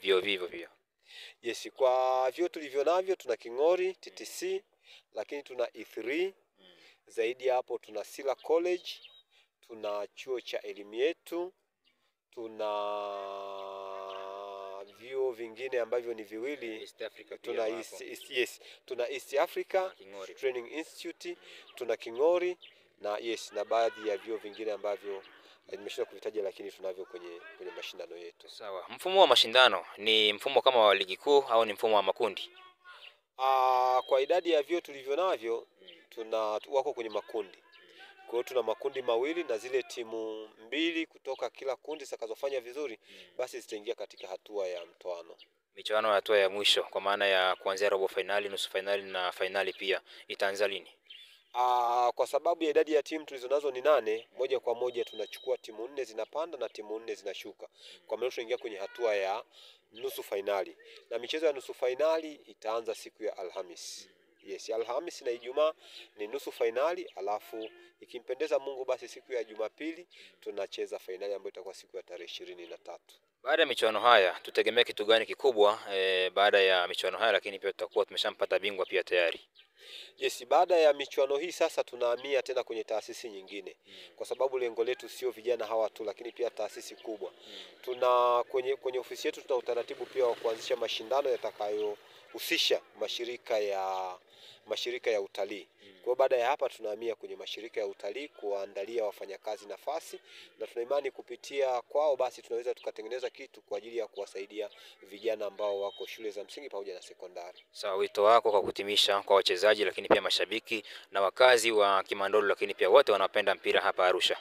vyuo vivyo pia. Yes, kwa vyuo tulivyo navyo tuna King'ori, TTC, lakini tuna E3. Zaidi hapo tuna Sila College, tuna chuo cha elimu yetu, tuna vyuo vingine ambavyo ni viwili, East Africa tuna pia tuna East Africa Training Institute, tuna King'ori na na baadhi ya vyuo vingine ambavyo nimeshinda kuvitaja lakini tunavyo kwenye mashindano yetu. Sawa. Mfumo wa mashindano ni mfumo kama wa ligi kuu au ni mfumo wa makundi? Kwa idadi ya vyuo tulivyo navyo wako kwenye makundi. Kwa hiyo tuna makundi mawili na zile timu mbili kutoka kila kundi zitakazofanya vizuri basi zitaingia katika hatua ya mtoano. Michuano ya hatua ya mwisho kwa maana ya kuanzia robo finali, nusu finali na finali pia itaanza lini? Kwa sababu ya idadi ya timu tulizonazo ni 8, moja kwa moja tunachukua timu 4 zinapanda na timu 4 zinashuka. Kwa maana tunaingia kwenye hatua ya nusu finali. Na michezo ya nusu finali itaanza siku ya Alhamis. Yes, Alhamis na Ijumaa ni nusu finali, alafu ikimpendeza Mungu basi siku ya Jumapili tunacheza finali ambayo itakuwa siku ya tarehe 23. Baada ya michuano haya tutegemea kitu gani kikubwa baada ya michuano haya, lakini pia tutakuwa tumeshampata bingwa pia tayari? Yes, baada ya michuano hii sasa tunahamia tena kwenye taasisi nyingine. Kwa sababu lengo letu sio vijana hawa tu lakini pia taasisi kubwa. Tuna kwenye ofisi yetu tuna utaratibu pia wa kuanzisha mashindano yatakayohusisha mashirika ya utalii. Kwa baada ya hapa tunahamia kwenye mashirika ya utalii kuandalia wafanyakazi nafasi, na tuna imani kupitia kwao basi tunaweza tukatengeneza kitu kwa ajili ya kuwasaidia vijana ambao wako shule za msingi pamoja na sekondari. Sawa, wito wako kwa kutimisha kwa wachezaji lakini pia mashabiki na wakazi wa Kimandolo lakini pia wote wanapenda mpira hapa Arusha?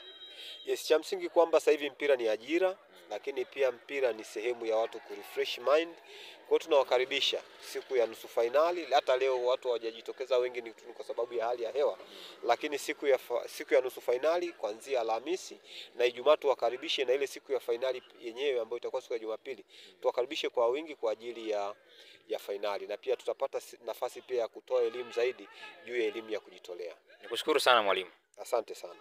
Yes, cha msingi kwamba sasa hivi mpira ni ajira, lakini pia mpira ni sehemu ya watu kurefresh mind. Kwa tunawakaribisha siku ya nusu finali. Hata leo watu hawajajitokeza wengi ni kwa sababu ya hali ya hewa, lakini siku ya nusu finali kuanzia Alhamisi na Ijumaa tuwakaribishe, na ile siku ya finali yenyewe ambayo itakuwa siku ya Jumapili tuwakaribishe kwa wingi kwa ajili ya finali, na pia tutapata nafasi pia ya kutoa elimu zaidi juu ya elimu ya kujitolea. Nikushukuru sana mwalimu. Asante sana.